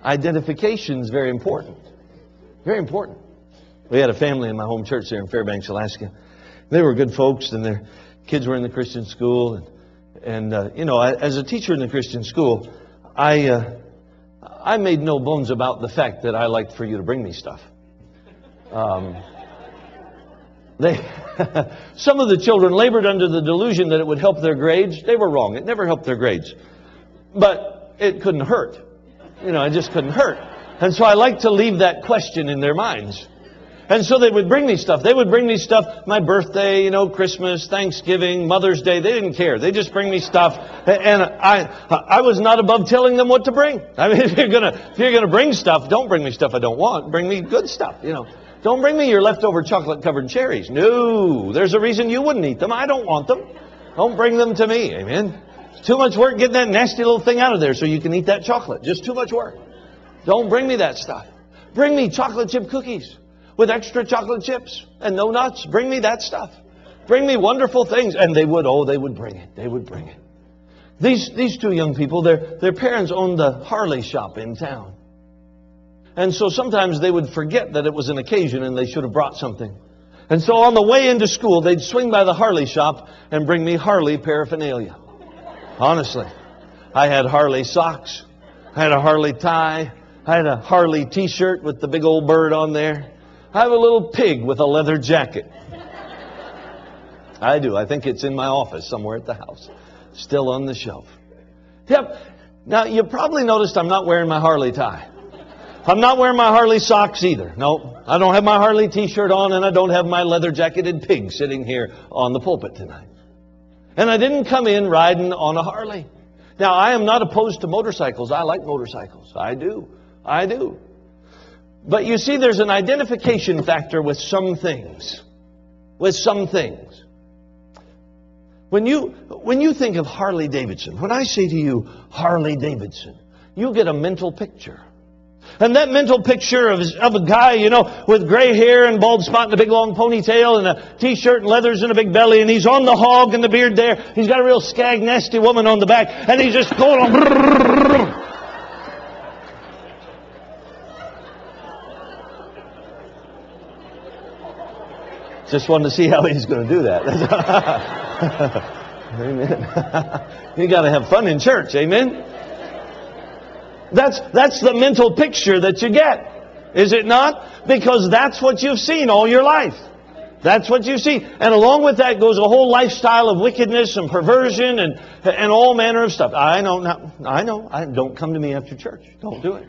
Identification is very important. Very important. We had a family in my home church there in Fairbanks, Alaska. They were good folks, and their kids were in the Christian school. And as a teacher in the Christian school, I made no bones about the fact that I liked for you to bring me stuff. Some of the children labored under the delusion that it would help their grades. They were wrong. It never helped their grades. But it couldn't hurt. It just couldn't hurt. And so I like to leave that question in their minds. And so they would bring me stuff. They would bring me stuff, my birthday, Christmas, Thanksgiving, Mother's Day. They didn't care. They just bring me stuff. And I was not above telling them what to bring. I mean, if you're gonna bring stuff, don't bring me stuff I don't want. Bring me good stuff, Don't bring me your leftover chocolate-covered cherries. No, there's a reason you wouldn't eat them. I don't want them. Don't bring them to me. Amen. It's too much work getting that nasty little thing out of there so you can eat that chocolate. Just too much work. Don't bring me that stuff. Bring me chocolate chip cookies with extra chocolate chips and no nuts. Bring me that stuff. Bring me wonderful things. And they would bring it. They would bring it. These two young people, their parents owned the Harley shop in town. And so sometimes they would forget that it was an occasion and they should have brought something. And so on the way into school, they'd swing by the Harley shop and bring me Harley paraphernalia. Honestly. I had Harley socks. I had a Harley tie. I had a Harley t-shirt with the big old bird on there. I have a little pig with a leather jacket. I do. I think it's in my office somewhere at the house. Still on the shelf. Yep. Now, you probably noticed I'm not wearing my Harley tie. I'm not wearing my Harley socks either. No, I don't have my Harley t-shirt on, and I don't have my leather-jacketed pig sitting here on the pulpit tonight. And I didn't come in riding on a Harley. Now, I am not opposed to motorcycles. I like motorcycles. I do. But you see, there's an identification factor with some things. With some things. When you think of Harley Davidson, when I say to you, Harley Davidson, you get a mental picture. And that mental picture of a guy, with gray hair and bald spot and a big long ponytail and a t-shirt and leathers and a big belly, and he's on the hog and the beard there. He's got a real skag, nasty woman on the back, and he's just going on. Just wanted to see how he's going to do that. Amen. You got to have fun in church. Amen. That's the mental picture that you get. Is it not? Because that's what you've seen all your life. That's what you see. And along with that goes a whole lifestyle of wickedness and perversion and all manner of stuff. I know. Don't come to me after church. Don't do it.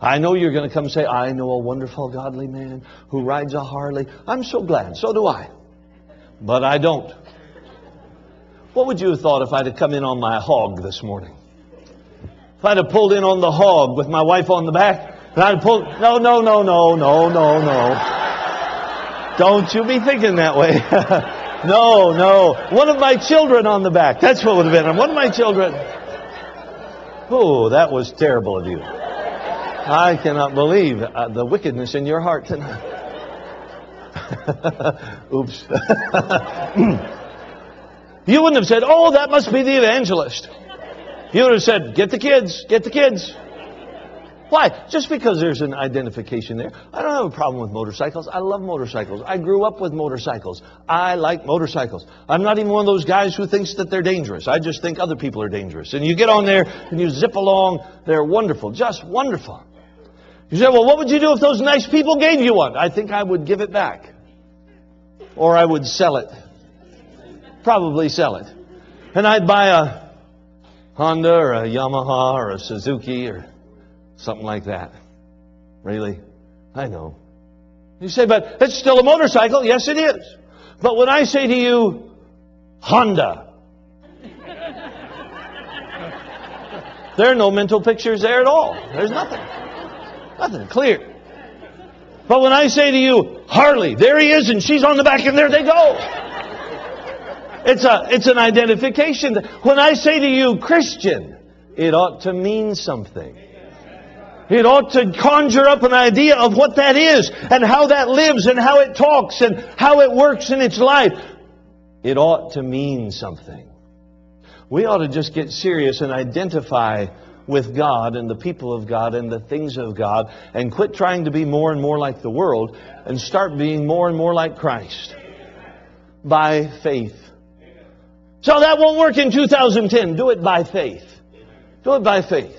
I know you're going to come say, I know a wonderful godly man who rides a Harley. I'm so glad. So do I. But I don't. What would you have thought if I'd have come in on my hog this morning? If I'd have pulled in on the hog with my wife on the back, and I'd pulled... No. Don't you be thinking that way. No. One of my children on the back. That's what would have been. One of my children. Oh, that was terrible of you. I cannot believe the wickedness in your heart tonight. Oops. You wouldn't have said, oh, that must be the evangelist. You would have said, get the kids. Why? Just because there's an identification there. I don't have a problem with motorcycles. I love motorcycles. I grew up with motorcycles. I like motorcycles. I'm not even one of those guys who thinks that they're dangerous. I just think other people are dangerous. And you get on there and you zip along. They're wonderful. Just wonderful. You say, well, what would you do if those nice people gave you one? I think I would give it back. Or I would sell it. Probably sell it. And I'd buy a Honda or a Yamaha or a Suzuki or something like that. Really? I know. You say, but it's still a motorcycle. Yes, it is. But when I say to you, Honda, there are no mental pictures there at all. There's nothing. Nothing. Clear. But when I say to you, Harley, there he is and she's on the back and there they go. It's an identification. When I say to you, Christian, it ought to mean something. It ought to conjure up an idea of what that is and how that lives and how it talks and how it works in its life. It ought to mean something. We ought to just get serious and identify with God and the people of God and the things of God, and quit trying to be more and more like the world and start being more and more like Christ. By faith. So that won't work in 2010. Do it by faith. Do it by faith.